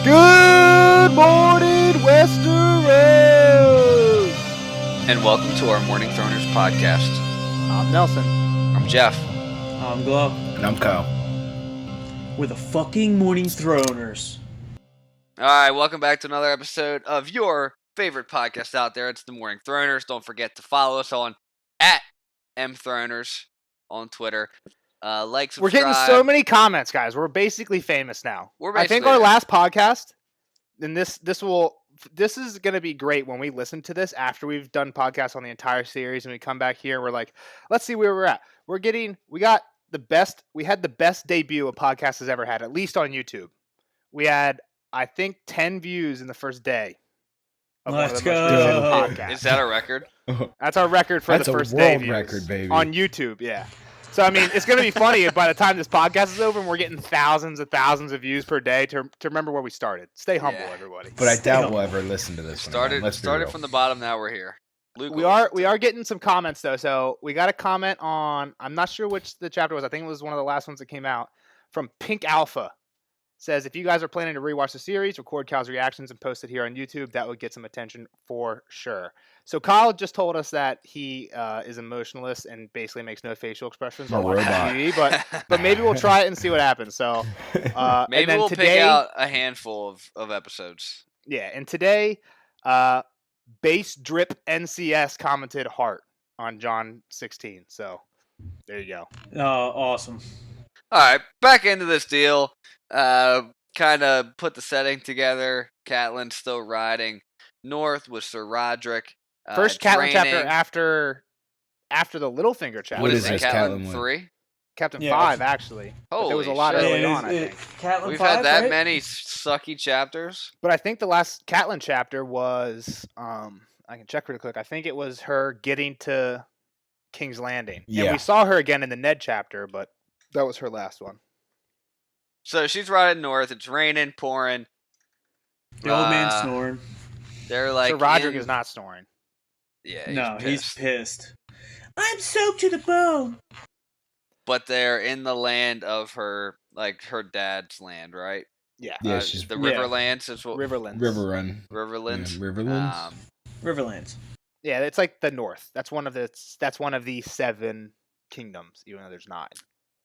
Good morning, Westeros! And welcome to our Morning Throners podcast. I'm Nelson. I'm Jeff. I'm Glow. And I'm Kyle. We're the fucking Morning Throners. Alright, welcome back to another episode of your favorite podcast out there. It's the Morning Throners. Don't forget to follow us on @mthroners on Twitter. Like, subscribe. We're getting so many comments, guys. We're basically famous now. I think our there. last podcast, and this is going to be great when we listen to this after we've done podcasts on the entire series and we come back here and we're like, let's see where we're at. We had the best debut a podcast has ever had, at least on YouTube. We had, I think, 10 views in the first day. Let's go. Is that a record? That's our record for the first day views record, baby. on YouTube, yeah. So, I mean, it's going to be funny by the time this podcast is over and we're getting thousands of views per day to remember where we started. Stay humble, everybody. But I doubt we'll ever listen to this. Started from the bottom, now we're here. Luke We are getting some comments, though. So, we got a comment on, I'm not sure which the chapter was. I think it was one of the last ones that came out, from Pink Alpha. Says, if you guys are planning to rewatch the series, record Kyle's reactions and post it here on YouTube, that would get some attention for sure. So Kyle just told us that he is emotionless and basically makes no facial expressions while watching TV, but maybe we'll try it and see what happens. So maybe we'll pick out a handful of episodes. Yeah, and today, Base Drip NCS commented heart on John 16. So there you go. Awesome. All right, back into this deal. Kind of put the setting together. Catelyn still riding north with Sir Roderick. First Catelyn chapter after the Littlefinger chapter. What is it, Catelyn 3? Captain 5, actually. Holy there was a lot early on, I think. Catelyn We've 5, had that right? many sucky chapters. But I think the last Catelyn chapter was, I can check real quick. I think it was her getting to King's Landing. Yeah. And we saw her again in the Ned chapter, but that was her last one. So she's riding north. It's raining, pouring. The old man snoring. They're like. So Roderick is not snoring. Yeah. He's pissed. I'm soaked to the bone. But they're in the land of her dad's land, right? Yeah. Yeah, she's the Riverlands. Is what Riverlands. Riverrun. Riverlands. Yeah, Riverlands. Riverlands. Yeah, it's like the north. That's one of the 7 kingdoms, even though there's 9.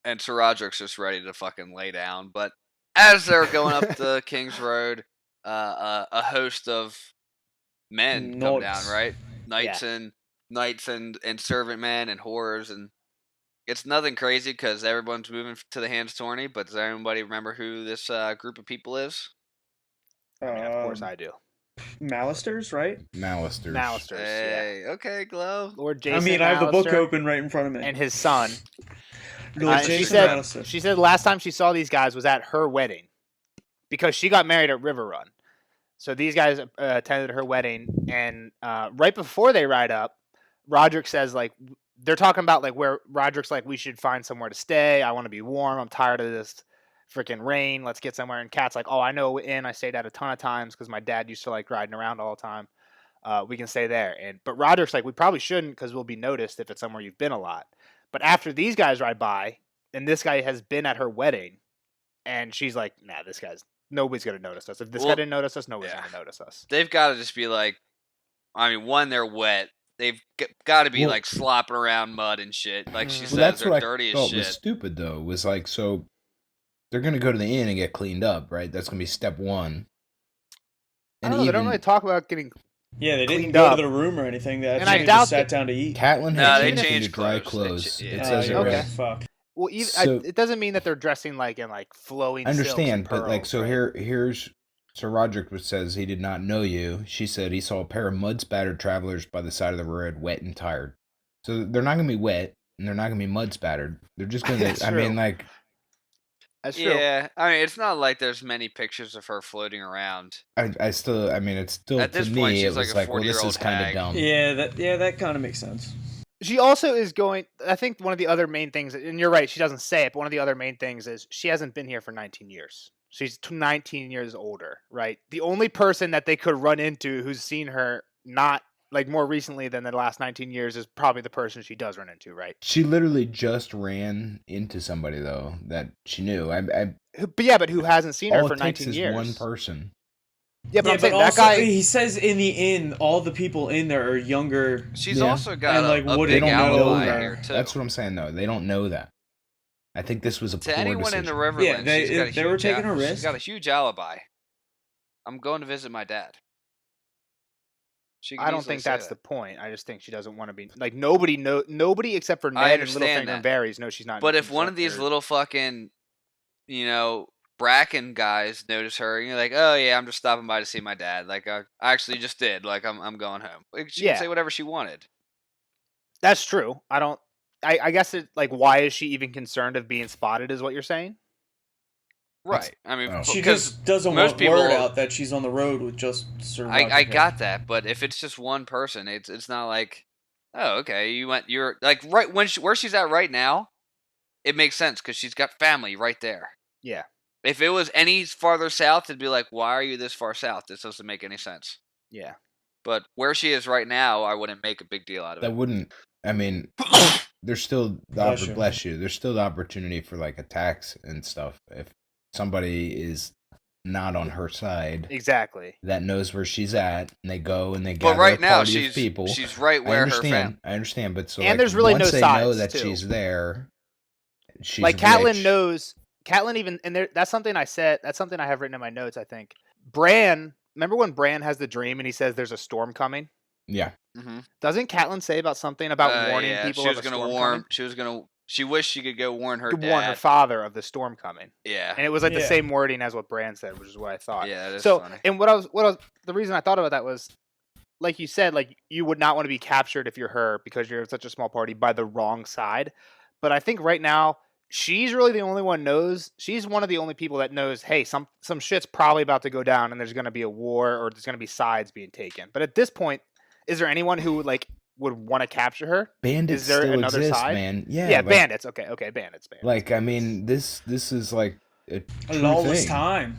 And Sir Roderick's just ready to fucking lay down. But as they're going up the King's Road, a host of men come down, right? Knights and servant men and whores, and it's nothing crazy because everyone's moving to the Hands Tourney. But does anybody remember who this group of people is? I mean, of course I do. Malisters, right? Malisters. Hey, yeah. okay, Glow. Lord Jason. I mean, I have the book Mallister open right in front of me. and his son. Lord Jason Mallister. She said last time she saw these guys was at her wedding because she got married at River Run. So these guys attended her wedding, and right before they ride up, Roderick says, like, they're talking about, like, where Roderick's like, we should find somewhere to stay. I want to be warm. I'm tired of this freaking rain. Let's get somewhere. And Kat's like, oh, I know an inn. I stayed at a ton of times because my dad used to like riding around all the time. We can stay there. But Roderick's like, we probably shouldn't because we'll be noticed if it's somewhere you've been a lot. But after these guys ride by, and this guy has been at her wedding, and she's like, nah, nobody's going to notice us. If this guy didn't notice us, nobody's going to notice us. They've got to just be like, I mean, one, they're wet. They've got to be like slopping around mud and shit. Like she said, that's they're what dirty I as thought shit. was stupid, though. Was like, so they're going to go to the inn and get cleaned up, right? That's going to be step 1. And they don't really talk about getting Yeah, they didn't cleaned go up. to the room or anything. They And actually I doubt just sat down to eat. Catelyn No, had they changed changed into dry clothes. clothes. Yeah. It says it okay. right. Fuck. Well, it doesn't mean that they're dressing like in like flowing. I understand, silks and but like, pearls, so right? here's Sir Roderick says he did not know you. She said he saw a pair of mud-spattered travelers by the side of the road, wet and tired. So they're not going to be wet, and they're not going to be mud-spattered. They're just going That's to, I true. mean, like... That's true. Yeah, I mean, it's not like there's many pictures of her floating around. it's still, At this to point, me, she's it like was a like, well, this 40-year-old is kind of hag. dumb. Yeah, that kind of makes sense. She also is going. I think one of the other main things, and you're right, she doesn't say it, but one of the other main things is she hasn't been here for 19 years. She's 19 years older, right? The only person that they could run into who's seen her not like more recently than the last 19 years, is probably the person she does run into, right? She literally just ran into somebody though that she knew. But who hasn't seen her all for it takes 19 is years? one person. Yeah, but Yeah, I'm saying but that also guy. he says in the inn, all the people in there are younger. She's Yeah. also got And, like, a what They big do don't you know alibi her? that. here too. That's what I'm saying though. They don't know that. I think this was a To poor anyone in decision. the Riverlands, Yeah, they- she's got a they were huge taking a She's risk. got a huge alibi. I'm going to visit my dad. She could I don't easily think say that's that. the point. I just think she doesn't want to be like nobody except for I Ned and understand Littlefinger and that. Varys knows she's not. But in if one of these or- little fucking, Bracken guys notice her, and you're like, oh yeah, I'm just stopping by to see my dad. Like I actually just did. Like I'm going home. Like, she Yeah. can say whatever she wanted. That's true. I guess it like why is she even concerned of being spotted? Is what you're saying? Right. I mean, Oh. She because just doesn't most want people- word out that she's on the road with just Sir Roger. I got that, but if it's just one person, it's not like, oh okay, you're like right where she's at right now, it makes sense because she's got family right there. Yeah. If it was any farther south, it'd be like, why are you this far south? This doesn't make any sense. Yeah. But where she is right now, I wouldn't make a big deal out of That it. wouldn't. I mean, there's still Bless you. There's still the opportunity for like attacks and stuff. If somebody is not on her side, Exactly. that knows where she's at, and they go and they gather But right a now, party of people. she's right where her family. I understand, but so And like, there's really once no they know sides, that too. she's there, she's Like Catelyn rich. knows. Catelyn even and there. That's something I said. That's something I have written in my notes. I think Bran. Remember when Bran has the dream and he says there's a storm coming? Yeah, Mm-hmm. Doesn't Catelyn say about something about warning people She of was a gonna storm warn. coming? She wished she could go warn her To dad. warn her father of the storm coming. Yeah. And it was like the Yeah. same wording as what Bran said, which is what I thought. Yeah, that is So, funny. and the reason I thought about that was, like you said, like you would not want to be captured if you're her because you're such a small party by the wrong side. But I think right now she's really the only one knows. She's one of the only people that knows. Hey, some shit's probably about to go down, and there's going to be a war, or there's going to be sides being taken. But at this point, is there anyone who would want to capture her? bandits Is there still another exist, side? man. Yeah, Yeah, like, bandits. Okay, bandits. Like, I mean, this is like a A true lawless thing. time.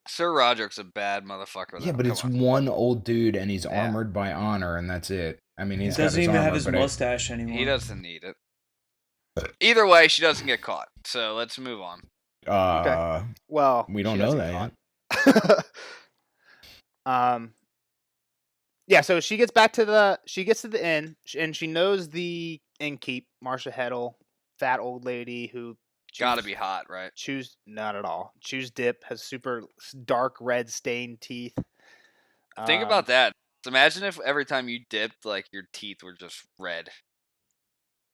Sir Roderick's a bad motherfucker. Yeah, though. but Come it's on. one old dude, and he's Yeah. armored by honor, and that's it. I mean, He he's got doesn't his even armor, have his but mustache anymore. He doesn't need it. Either way, she doesn't get caught. So let's move on. Well, we don't she know doesn't that get yet. caught. Yeah, so she gets to the inn, and she knows the innkeep, Marsha Heddle, fat old lady who Gotta be hot, right? not at all. Chews dip, has super dark red stained teeth. Think about that. Imagine if every time you dipped, like your teeth were just red.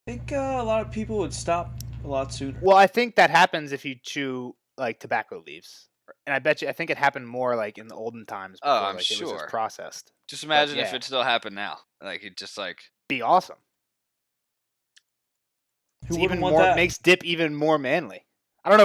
I think a lot of people would stop a lot sooner. Well, I think that happens if you chew like tobacco leaves, and I think it happened more like in the olden times. Before, I'm like, it was sure. just processed. Just imagine if yeah. it still happened now. Like it just like Be awesome. Who It's wouldn't even want more that? makes dip even more manly. I don't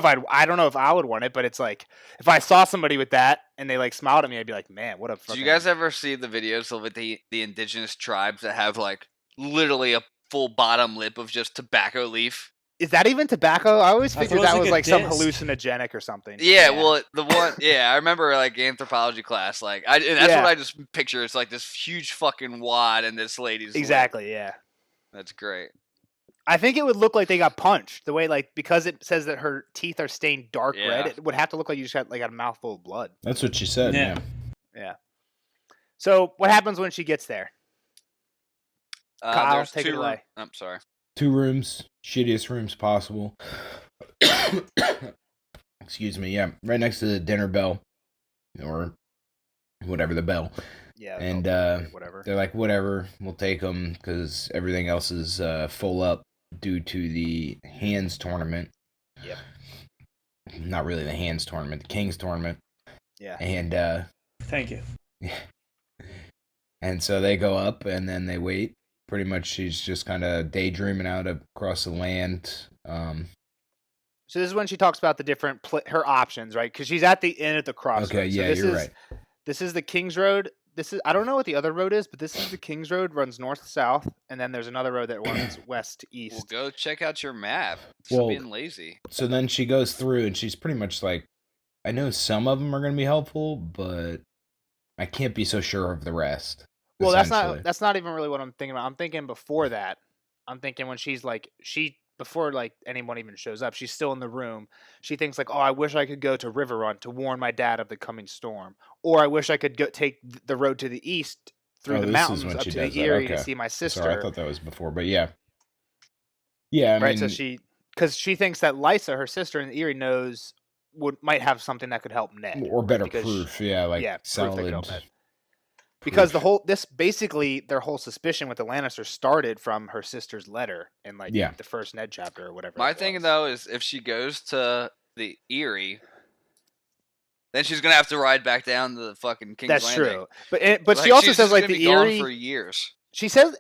know if I would want it, but it's like if I saw somebody with that and they like smiled at me, I'd be like, man, what a. Did you guys ever see the videos of the indigenous tribes that have like literally a full bottom lip of just tobacco leaf? Is that even tobacco? I always I thought figured it was that like was a like some disc. hallucinogenic or something. Yeah, well, the one, I remember like anthropology class, like that's Yeah. what I just picture. It's like this huge fucking wad and this lady's lip. Exactly. Yeah. That's great. I think it would look like they got punched. The way like because it says that her teeth are stained dark Yeah. red, it would have to look like you just had like a mouthful of blood. That's what she said. Yeah. Yeah. Yeah. So what happens when she gets there? Kyle, There's take it two away. I'm sorry. 2 rooms, shittiest rooms possible. Excuse me. Yeah, right next to the dinner bell, or whatever the bell. Yeah. And whatever. they're like, whatever, we'll take them because everything else is full up due to the hands tournament. Yep. Not really the hands tournament, the Kings tournament. Yeah. And Thank you. and so they go up and then they wait. Pretty much, she's just kind of daydreaming out across the land. So this is when she talks about the different her options, right? Because she's at the inn at the crossroads. Okay, yeah, so this you're is, right. This is the King's Road. This is I don't know what the other road is, but this is the King's Road. Runs north to south, and then there's another road that runs west to Well, east. go check out your map. Stop Well, being lazy. So then she goes through and she's pretty much like, I know some of them are going to be helpful, but I can't be so sure of the rest. Well, essentially. that's not even really what I'm thinking about. I'm thinking before that. I'm thinking when she's like before like anyone even shows up, she's still in the room. She thinks like, "Oh, I wish I could go to River Run to warn my dad of the coming storm, or I wish I could take the road to the east through the this is mountains when up she to does the that. Erie to Okay. see my sister." Sorry, I thought that was before, but yeah. Yeah, I right. mean, So because she thinks that Lysa, her sister in the Erie, might have something that could help Ned, or right? better Because proof, yeah, like proof that could help solid Ned. Because proof. this basically their whole suspicion with the Lannisters started from her sister's letter in like Yeah. the first Ned chapter or whatever. My it thing was. though is if she goes to the Erie, then she's gonna have to ride back down to the fucking King's That's Landing. true. But she also she's says just like gonna the be gone Erie. for years. She says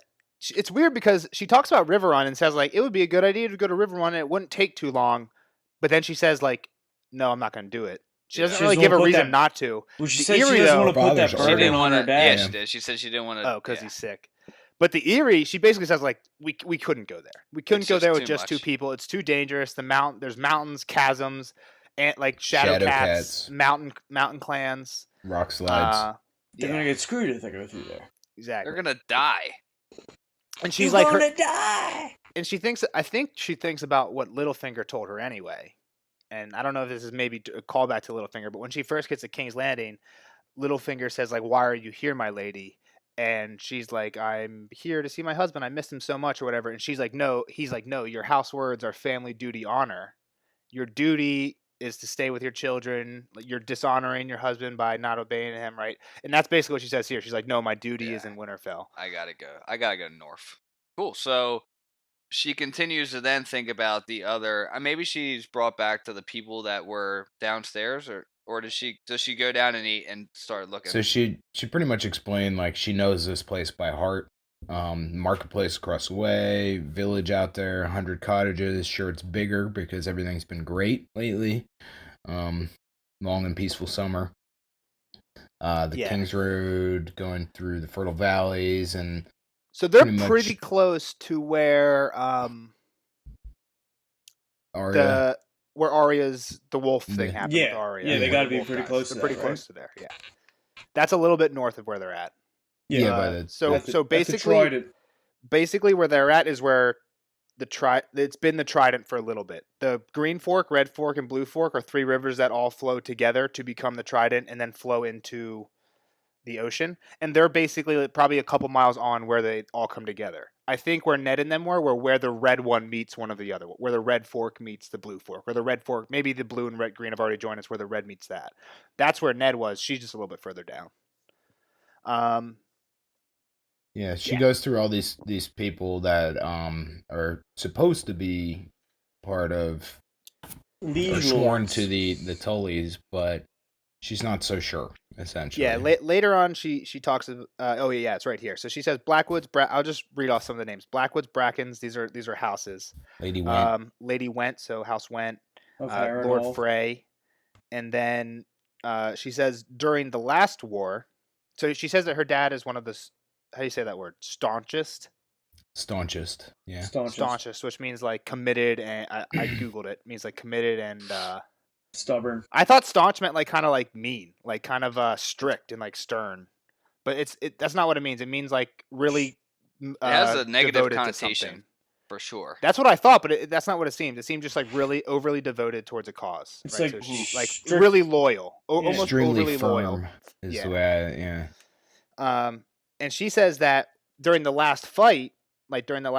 it's weird because she talks about River Run and says like it would be a good idea to go to River Run and it wouldn't take too long. But then she says like, no, I'm not going to do it. She doesn't She really doesn't give a wanna put reason that- not to. Well, she The said she Erie, doesn't though- want to put that Bothers her. She burden didn't on her want to. dad. Yeah, she did. She said she didn't want to. Oh, because he's sick. But the Erie, she basically says like we couldn't go there. We couldn't It's go just there with too just much. two people. It's too dangerous. There's mountains, chasms, and like shadow cats, mountain clans, rock slides. They're gonna get screwed if they go through there. Exactly. They're gonna die. And she's You're like gonna die. and I think she thinks about what Littlefinger told her anyway. And I don't know if this is maybe a callback to Littlefinger, but when she first gets to King's Landing, Littlefinger says like, "Why are you here, my lady?" And she's like, "I'm here to see my husband. I missed him so much," or whatever. And she's like, "No." He's like, "No. Your house words are family, duty, honor. Your duty is to stay with your children. You're dishonoring your husband by not obeying him, right?" And that's basically what she says here. She's like, "No, my duty is in Winterfell." I gotta go north. Cool. So she continues to then think about the other. Maybe she's brought back to the people that were downstairs, or does she go down and eat and start looking? So she pretty much explained like she knows this place by heart. Marketplace across the way, village out there, 100 cottages. Sure, it's bigger because everything's been great lately. Long and peaceful summer. The King's Road going through the fertile valleys, and so they're pretty close to where Arya. Where Arya's the wolf thing happened with Arya. Yeah, they got to be pretty close to that. They're pretty close to there. Yeah, that's a little bit north of where they're at. Yeah, so basically where they're at is where it's been the Trident for a little bit. The Green Fork, Red Fork, and Blue Fork are three rivers that all flow together to become the Trident and then flow into the ocean. And they're basically probably a couple miles on where they all come together. I think where Ned and them were where the red one meets one of the other, where the Red Fork meets the Blue Fork, or the Red Fork, maybe the Blue and Green have already joined us where the red meets that. That's where Ned was. She's just a little bit further down. Yeah, she goes through all these people that are supposed to be part of or sworn to the Tullys, but she's not so sure. Essentially, yeah. Later on, she talks. It's right here. So she says Blackwoods. I'll just read off some of the names. Blackwoods, Brackens. These are houses. Lady Went. Lady Went. So House Went. Okay, Lord Frey, and then she says during the last war. So she says that her dad is one of the. How do you say that word? Staunchest, yeah. Staunchest, which means like committed, and I googled it. It means like committed and stubborn. I thought staunch meant like kind of like mean, like kind of strict and like stern, but that's not what it means. It means like really. It has a negative connotation for sure. That's what I thought, but that's not what it seemed. It seemed just like really overly devoted towards a cause. It's right? like, so she's like really loyal, almost extremely overly firm loyal. Is the way And she says that during the last fight, like during the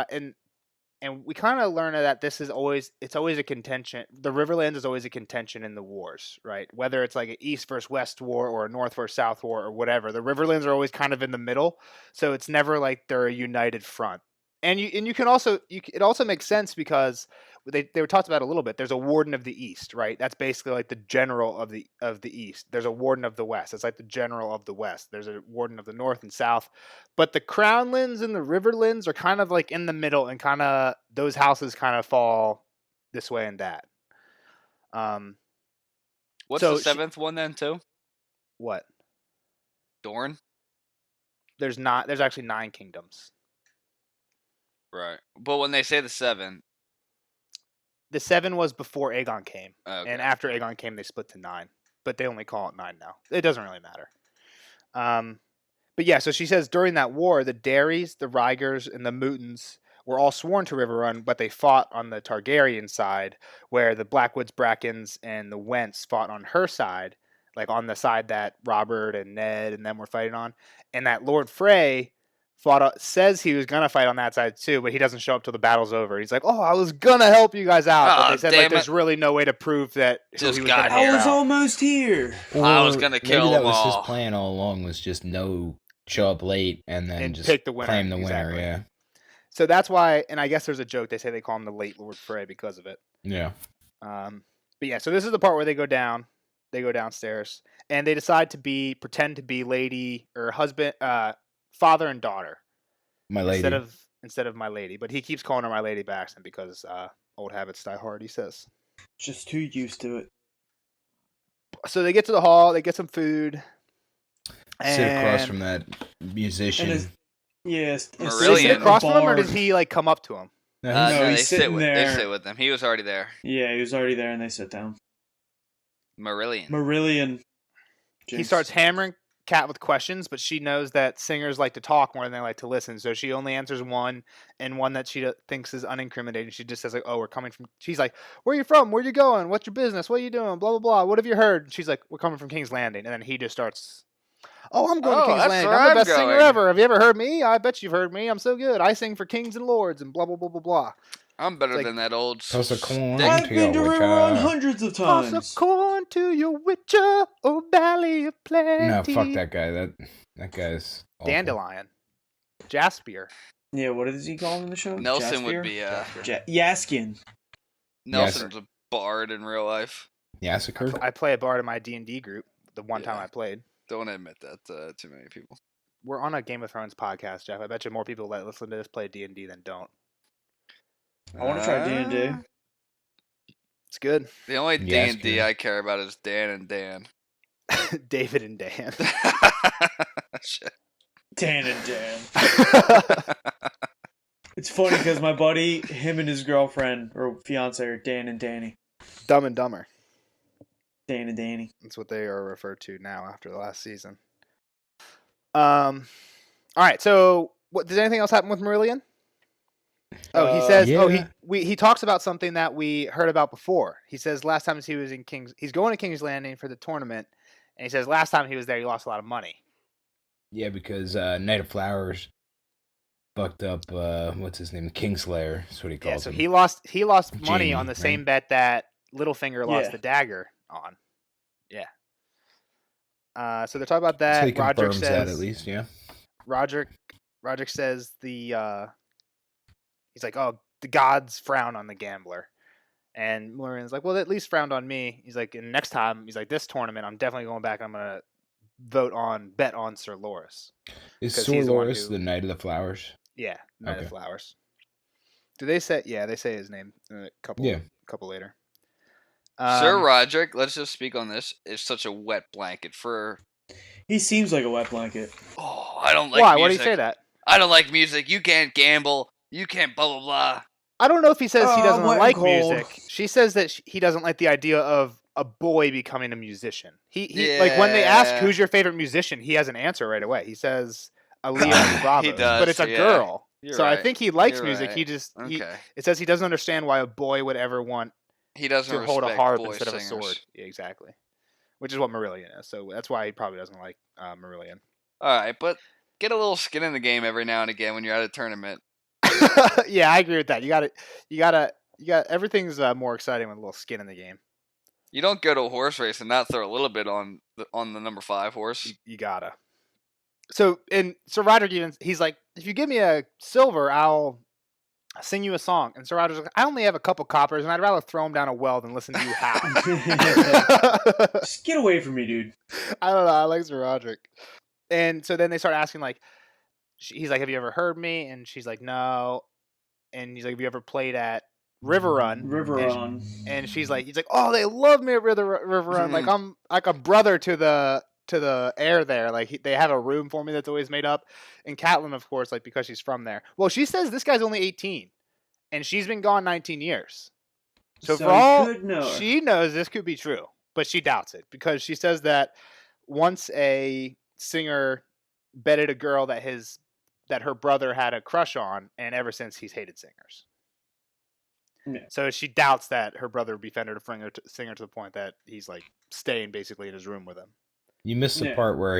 and we kind of learn that it's always a contention. The Riverlands is always a contention in the wars, right? Whether it's like an East versus West war or a North versus South war or whatever, the Riverlands are always kind of in the middle. So it's never like they're a united front. And you can also it also makes sense because they were talked about a little bit. There's a warden of the East, right? That's basically like the general of the East. There's a warden of the West. It's like the general of the West. There's a warden of the North and South. But the Crownlands and the Riverlands are kind of like in the middle, and kind of those houses kind of fall this way and that. What's the seventh one then too? What? Dorne? There's actually 9 kingdoms. Right. But when they say the 7... The 7 was before Aegon came. Okay. And after Aegon came, they split to 9. But they only call it 9 now. It doesn't really matter. But yeah, so she says during that war, the Darys, the Rygers, and the Mootons were all sworn to Riverrun, but they fought on the Targaryen side, where the Blackwoods Brackens and the Wents fought on her side, like on the side that Robert and Ned and them were fighting on. And that Lord Frey says he was going to fight on that side too, but he doesn't show up till the battle's over. He's like, I was going to help you guys out. But they said like there's really no way to prove that Just he was got I was almost here. I was going to kill maybe that them was all. his plan all along, was just show up late and then just pick the winner. claim the winner. Exactly. Yeah. So that's why, and I guess there's a joke. They say they call him the late Lord Frey because of it. Yeah. But yeah, so this is the part where they go down. They go downstairs and they decide to pretend to be lady or husband, father and daughter. My lady. Instead of my lady, but he keeps calling her my lady by accident because old habits die hard. He says. Just too used to it. So they get to the hall. They get some food. Sit across from that musician. Yes. Does he sit across from him, or does he like come up to him? No, he's sitting there. They sit with him. He was already there. Yeah, he was already there, and they sit down. Marillion. He starts hammering Kat with questions, but she knows that singers like to talk more than they like to listen, so she only answers one, and one that she thinks is unincriminating. She just says like, "Oh, we're coming from." She's like, "Where are you from? Where are you going? What's your business? What are you doing? Blah blah blah. What have you heard?" And she's like, "We're coming from King's Landing," and then he just starts. Oh, I'm going to King's Landing. I'm the best singer ever. Have you ever heard me? I bet you've heard me. I'm so good. I sing for kings and lords and blah, blah, blah, blah, blah. I'm better than that old Toss a corn I've to been to your Riverrun witcher. hundreds of times. Toss a corn to your witcher, oh valley of plenty. No, fuck that guy. That guy's awful. Dandelion. Jaspier. Yeah, what does he call him in the show? Nelson Jaspier? would be Yaskin. Nelson's a bard in real life. Yassacre? I play a bard in my D&D group the one time I played. Don't admit that to too many people. We're on a Game of Thrones podcast, Jeff. I bet you more people that listen to this play D&D than don't. I want to try D&D. It's good. The only D&D I care about is Dan and Dan. David and Dan. Shit. Dan and Dan. It's funny because my buddy, him and his girlfriend or fiance are Dan and Danny. Dumb and Dumber. Dan and Danny. That's what they are referred to now after the last season. All right. So, does anything else happen with Marillion? Oh, he says. Yeah. Oh, he talks about something that we heard about before. He says last time he was in he's going to King's Landing for the tournament, and he says last time he was there, he lost a lot of money. Yeah, because Knight of Flowers fucked up. What's his name? Kingslayer. That's what he calls him. So he lost money Jamie, on the same bet that Littlefinger lost the dagger on. Yeah. So they're talking about that. So he Roderick confirms says that at least, yeah. Roderick says he's like, oh, the gods frown on the gambler. And Marion's like, well, they at least frowned on me. He's like, and next time, he's like, this tournament, I'm definitely going back. I'm going to bet on Sir Loras. Is Sir Loras the Knight of the Flowers? Yeah, Knight of Flowers. Do they say? Yeah, they say his name a couple later. Sir Roderick, let's just speak on this, is such a wet blanket for... He seems like a wet blanket. Oh, I don't like Why? music. Why do you say that? I don't like music. You can't gamble. You can't blah, blah, blah. I don't know if he says he doesn't like cold. music. She says that he doesn't like the idea of a boy becoming a musician. He like when they ask who's your favorite musician, he has an answer right away. He says Leon Bravos, He does, but it's a girl. You're so right. I think he likes You're music. right. He just Okay. it says he doesn't understand why a boy would ever want He doesn't to hold a respect harp boy instead singers. of a sword. Yeah, exactly. Which is what Marillion is. So that's why he probably doesn't like Marillion. All right, but get a little skin in the game every now and again when you're at a tournament. Yeah, I agree with that. You got everything's more exciting with a little skin in the game. You don't go to a horse race and not throw a little bit on the number 5 horse. You gotta. So Roderick he's like, if you give me a silver, I'll sing you a song. And Sir Roderick's like, I only have a couple coppers, and I'd rather throw them down a well than listen to you howl. Just get away from me, dude. I don't know. I like Sir Roderick. And so then they start asking, like, he's like, have you ever heard me? And she's like, no. And he's like, have you ever played at Riverrun? And he's like, oh, they love me at Riverrun. Like, I'm like a brother to the heir there. Like, they have a room for me that's always made up. And Catelyn, of course, like, because she's from there. Well, she says this guy's only 18, and she's been gone 19 years. So for all she knows, this could be true, but she doubts it because she says that once a singer bedded a girl that her brother had a crush on, and ever since he's hated singers. Yeah. So she doubts that her brother befriended a singer to the point that he's like staying basically in his room with him. You missed the part where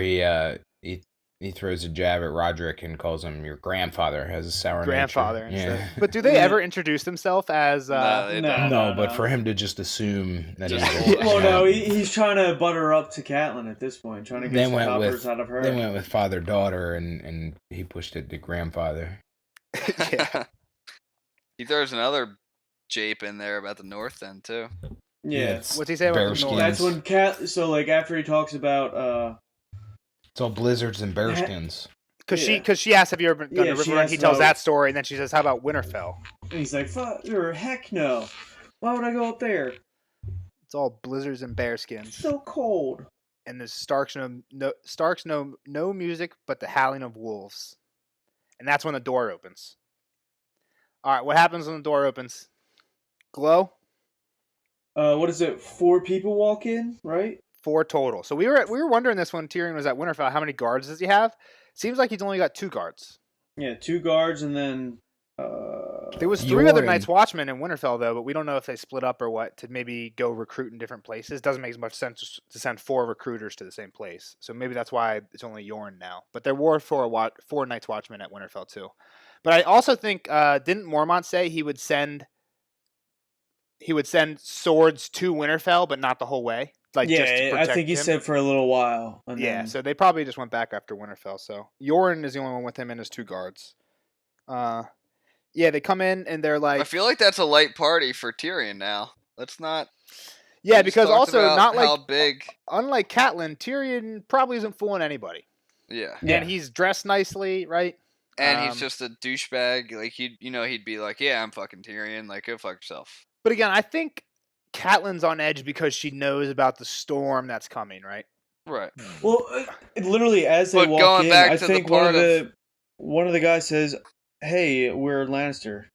he throws a jab at Roderick and calls him your grandfather, has a sour grandfather. nature. Yeah. But do they ever introduce themselves as? No, but for him to just assume that he's well, no, he's trying to butter up to Catelyn at this point, trying to get some coppers out of her. They went with father-daughter, and he pushed it to grandfather. Yeah. He throws another jape in there about the North End too. Yeah. What's he say about the North? That's when so like after he talks about it's all blizzards and bearskins. Because she asks, have you ever gone to River Run? He tells that story, and then she says, how about Winterfell? And he's like, heck no. Why would I go up there? It's all blizzards and bearskins. It's so cold. And there's Starks know no music but the howling of wolves. And that's when the door opens. All right, what happens when the door opens? Glow? What is it? 4 people walk in, right? 4 total. So we were wondering this when Tyrion was at Winterfell, how many guards does he have? Seems like he's only got 2 guards. Yeah, 2 guards, and then there was 3 other Night's Watchmen in Winterfell though, but we don't know if they split up or what to maybe go recruit in different places. Doesn't make as much sense to send 4 recruiters to the same place. So maybe that's why it's only Yorn now. But there were 4 Night's Watchmen at Winterfell too. But I also think didn't Mormont say he would send swords to Winterfell, but not the whole way? Like, yeah, just to protect I think he him? said for a little while. And yeah, then... so they probably just went back after Winterfell. So Yoren is the only one with him and his 2 guards. Yeah, they come in and they're like, I feel like that's a light party for Tyrion now. Let's not. Yeah, because also not like how big. Unlike Catelyn, Tyrion probably isn't fooling anybody. Yeah, and he's dressed nicely, right? And he's just a douchebag. Like he'd be like, "Yeah, I'm fucking Tyrion. Like, go fuck yourself." But again, I think Catelyn's on edge because she knows about the storm that's coming, right? Right. Well, literally, as they walk in, I think one of the guys says, "Hey, we're Lannister,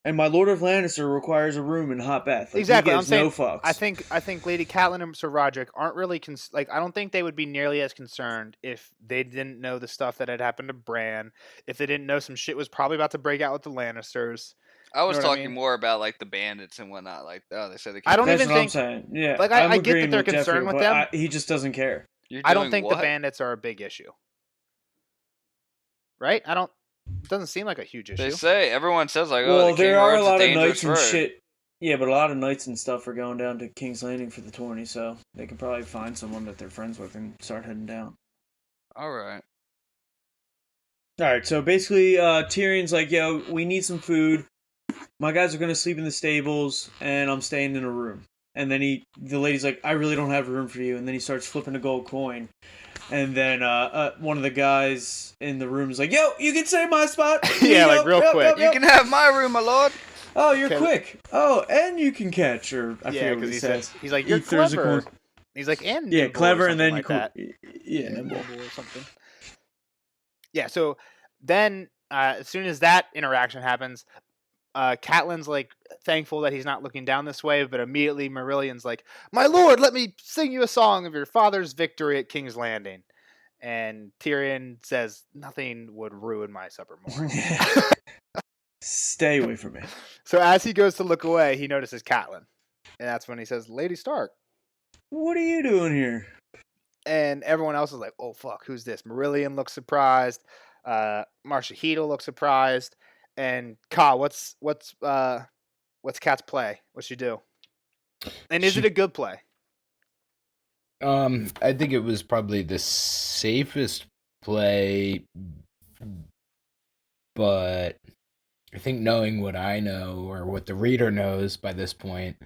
and my Lord of Lannister requires a room and hot bath." Like, exactly, he I'm gives saying. No fucks. I think Lady Catelyn and Sir Roderick aren't really I don't think they would be nearly as concerned if they didn't know the stuff that had happened to Bran. If they didn't know some shit was probably about to break out with the Lannisters. I was talking more about like the bandits and whatnot. Like, they said they can't. I don't even think. I'm saying. Yeah, like I get that they're concerned with them. He just doesn't care. I don't think the bandits are a big issue. Right? It doesn't seem like a huge issue. They say everyone says like, well, there are a lot of knights and shit. Yeah, but a lot of knights and stuff are going down to King's Landing for the tourney, so they could probably find someone that they're friends with and start heading down. All right. So basically, Tyrion's like, "Yo, we need some food. My guys are gonna sleep in the stables, and I'm staying in a room." And then the lady's like, "I really don't have room for you." And then he starts flipping a gold coin. And then one of the guys in the room is like, "Yo, you can save my spot." Yeah, like real quick. You can have my room, my lord. Oh, you're quick. Oh, and you can catch. Or I forget what he says. He's like, "You're clever." He's like, "And yeah, clever," and then like you that. Yeah, or something. Yeah. So then, as soon as that interaction happens, Catelyn's like thankful that he's not looking down this way, but immediately Marillion's like, "My lord, let me sing you a song of your father's victory at King's Landing." And Tyrion says, "Nothing would ruin my supper more." Stay away from me. So as he goes to look away, he notices Catelyn. And that's when he says, "Lady Stark, what are you doing here?" And everyone else is like, "Oh, fuck, who's this?" Marillion looks surprised. Marsha Heedle looks surprised. And Ka, what's Kat's play? What's she do? And is it a good play? I think it was probably the safest play, but I think knowing what I know or what the reader knows by this point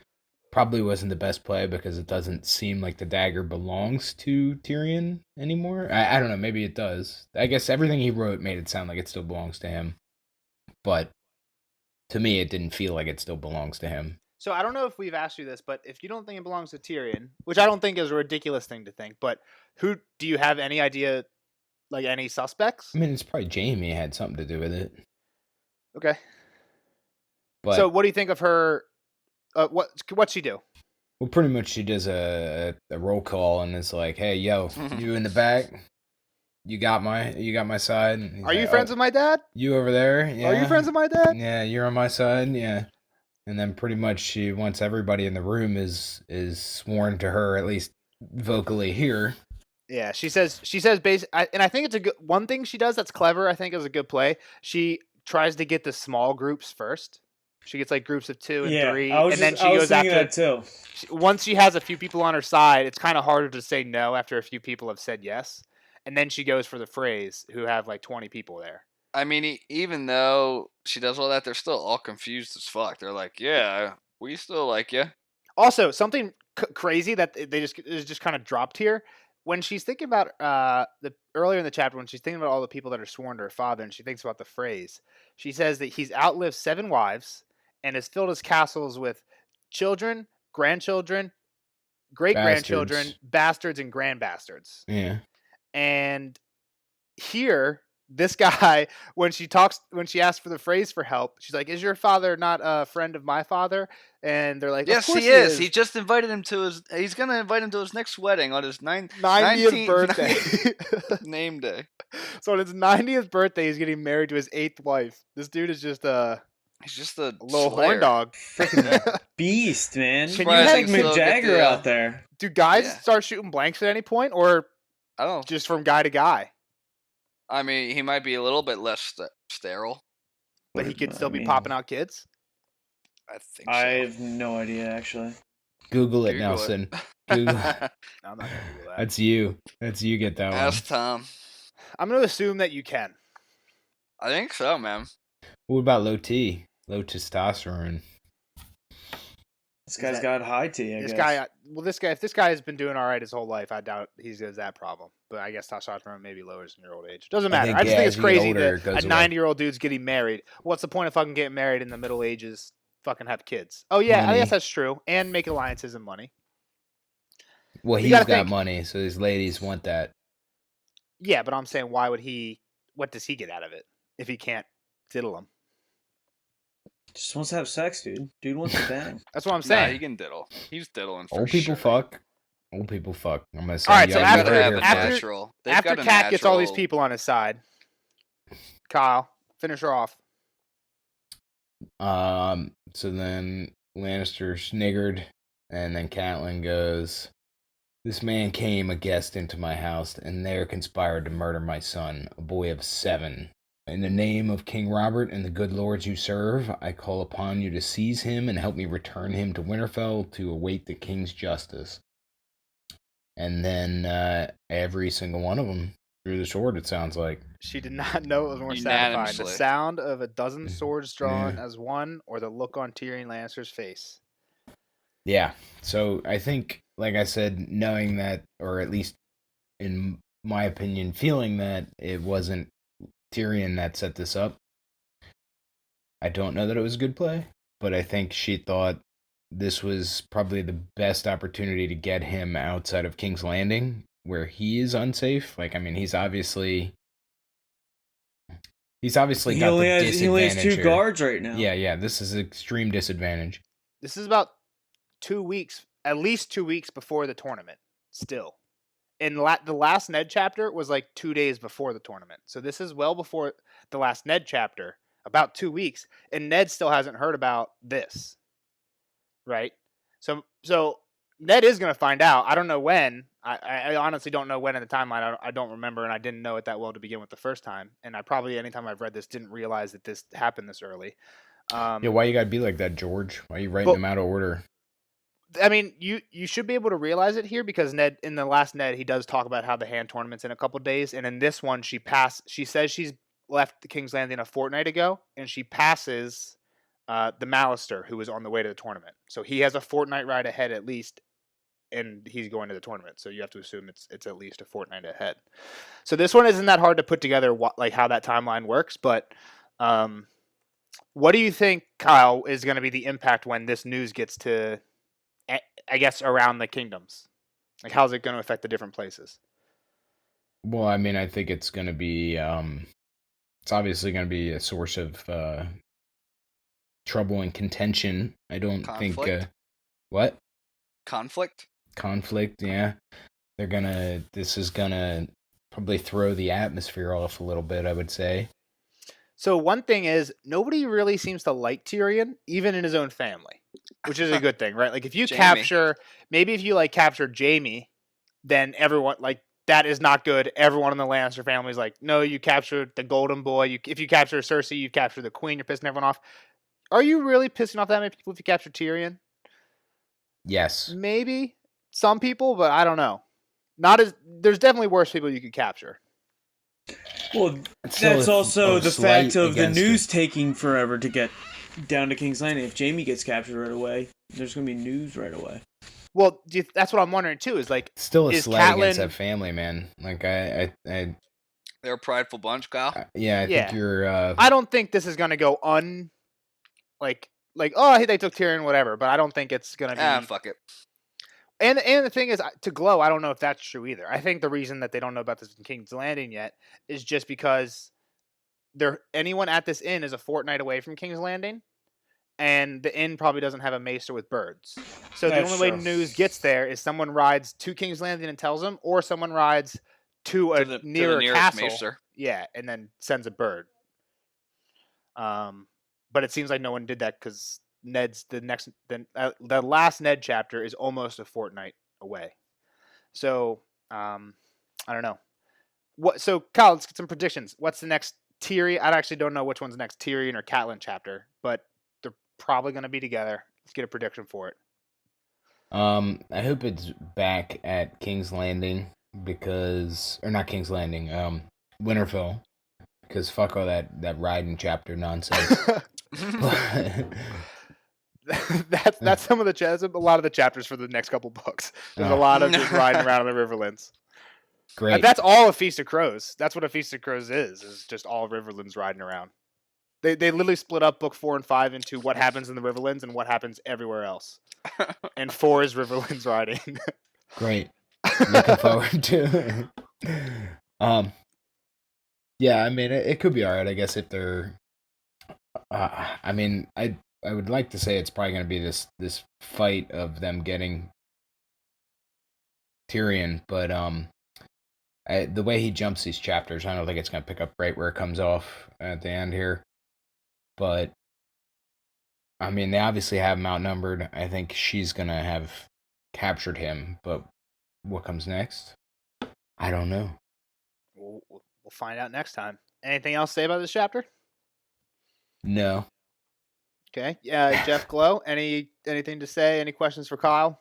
probably wasn't the best play because it doesn't seem like the dagger belongs to Tyrion anymore. I don't know, maybe it does. I guess everything he wrote made it sound like it still belongs to him. But to me, it didn't feel like it still belongs to him. So I don't know if we've asked you this, but if you don't think it belongs to Tyrion, which I don't think is a ridiculous thing to think, but who do you have any idea, like any suspects? I mean, it's probably Jaime had something to do with it. Okay. But, so what do you think of her? What'd she do? Well, pretty much she does a roll call and it's like, "Hey, yo, you in the back? you got my side. Are you friends with my dad? You over there? Yeah. Are you friends with my dad? Yeah, you're on my side. Yeah. And then pretty much she wants everybody in the room is sworn to her, at least vocally here. Yeah, she says and I think it's a good one thing she does that's clever. I think is a good play. She tries to get the small groups first. She gets like groups of 2 and 3, and then she goes after that too. Once she has a few people on her side, it's kind of harder to say no after a few people have said yes. And then she goes for the phrase, who have like 20 people there. I mean, even though she does all that, they're still all confused as fuck. They're like, "Yeah, we still like you." Also, something crazy that they just kind of dropped here. When she's thinking about earlier in the chapter, when she's thinking about all the people that are sworn to her father, and she thinks about the phrase, she says that he's outlived 7 wives and has filled his castles with children, grandchildren, great grandchildren, bastards, and grandbastards. Yeah. And here, this guy, when she asks for the phrase for help, she's like, "Is your father not a friend of my father?" And they're like, "Yes, he is. He just invited him to his. He's gonna invite him to his next wedding on his 90th birthday, name day. So on his 90th birthday, he's getting married to his 8th wife. This dude is just he's just a little slayer. horn dog, freaking beast, man. Can you have Mick Jagger out there? Do guys start shooting blanks at any point, or I don't know, just from guy to guy? I mean, he might be a little bit less sterile, but he could still be popping out kids. I think so. I have no idea, actually. Google it, Nelson. Google. I'm not gonna Google that. That's you. Get that one. Ask Tom. I'm gonna assume that you can. I think so, man. What about low T? Low testosterone. This guy's got high T, I guess. If this guy has been doing all right his whole life, I doubt he has that problem. But I guess testosterone maybe lowers in your old age. Doesn't matter. I just think it's crazy that a 90-year-old dude's getting married. What's the point of fucking getting married in the Middle Ages? Fucking have kids. Oh yeah, money. I guess that's true. And make alliances and money. Well, he's got money, so these ladies want that. Yeah, but I'm saying, why would he? What does he get out of it if he can't diddle them? Just wants to have sex, dude. Dude wants to bang. That's what I'm saying. Nah, he can diddle. He's diddling for Old people sure. fuck. Old people fuck. I'm gonna say. All right, so after Cat gets all these people on his side, Kyle, finish her off. So then Lannister sniggered, and then Catelyn goes, "This man came a guest into my house, and there conspired to murder my son, a boy of 7. In the name of King Robert and the good lords you serve, I call upon you to seize him and help me return him to Winterfell to await the king's justice." And then every single one of them drew the sword, it sounds like. She did not know it was more satisfying. The sound of a dozen swords drawn as one, or the look on Tyrion Lannister's face. Yeah, so I think, like I said, knowing that, or at least in my opinion, feeling that it wasn't Tyrion that set this up, I don't know that it was a good play, but I think she thought this was probably the best opportunity to get him outside of King's Landing, where he is unsafe. Like, I mean, he's obviously got the disadvantage. He only has 2 guards right now. Yeah, this is an extreme disadvantage. This is about 2 weeks, at least 2 weeks before the tournament, still. And the last Ned chapter was like 2 days before the tournament. So this is well before the last Ned chapter, about 2 weeks, and Ned still hasn't heard about this. Right? So Ned is going to find out. I don't know when. I honestly don't know when in the timeline. I don't remember, and I didn't know it that well to begin with the first time. And I probably, anytime I've read this, didn't realize that this happened this early. Why you got to be like that, George? Why are you writing them out of order? I mean, you should be able to realize it here, because Ned, in the last Ned, he does talk about how the hand tournament's in a couple days, and in this one, she says she's left the King's Landing a fortnight ago, and she passes the Mallister, who was on the way to the tournament. So he has a fortnight ride ahead at least, and he's going to the tournament. So you have to assume it's at least a fortnight ahead. So this one isn't that hard to put together, how that timeline works. But what do you think, Kyle, is going to be the impact when this news gets to, I guess, around the kingdoms? Like, how's it going to affect the different places? Well, I mean, I think it's going to be, it's obviously going to be a source of trouble and contention. I don't think, what? Conflict, yeah. This is gonna probably throw the atmosphere off a little bit, I would say. So one thing is, nobody really seems to like Tyrion, even in his own family, which is a good thing, right? Like if you capture Jaime, then everyone like that is not good. Everyone in the Lannister family is like, no, you captured the Golden Boy. If you capture Cersei, you capture the Queen. You're pissing everyone off. Are you really pissing off that many people if you capture Tyrion? Yes. Maybe some people, but I don't know. There's definitely worse people you could capture. Well, that's also the fact of the news taking forever to get down to King's Landing. If Jaime gets captured right away, there's going to be news right away. Well, that's what I'm wondering too. Is like still a slight against that family, man. Like they're a prideful bunch, Kyle. I think you're. I don't think this is going to go like oh, they took Tyrion, whatever. But I don't think it's going to be. Fuck it. And the thing is, to Glow, I don't know if that's true either. I think the reason that they don't know about this in King's Landing yet is just because anyone at this inn is a fortnight away from King's Landing, and the inn probably doesn't have a maester with birds. So the only way news gets there is someone rides to King's Landing and tells them, or someone rides to a nearer castle, maester. Yeah, and then sends a bird. But it seems like no one did that because Ned's the last Ned chapter is almost a fortnight away. So I don't know. So Kyle, let's get some predictions. What's the next Tyrion? I actually don't know which one's next, Tyrion or Catelyn chapter, but they're probably going to be together. Let's get a prediction for it. I hope it's back at King's Landing or not King's Landing, Winterfell, because fuck all that riding chapter nonsense. That's some of a lot of the chapters for the next couple books. There's a lot of just riding around in the Riverlands. Great. That's all a Feast of Crows. That's what a Feast of Crows is just all Riverlands riding around. They literally split up book 4 and 5 into what happens in the Riverlands and what happens everywhere else. And 4 is Riverlands riding. Great. Looking forward to it. Yeah, I mean, it could be all right, I guess, if they're... I mean, I would like to say it's probably going to be this fight of them getting Tyrion, but the way he jumps these chapters, I don't think it's going to pick up right where it comes off at the end here. But, I mean, they obviously have him outnumbered. I think she's going to have captured him, but what comes next? I don't know. We'll find out next time. Anything else to say about this chapter? No. Okay. Yeah, Jeff Glow, anything to say? Any questions for Kyle?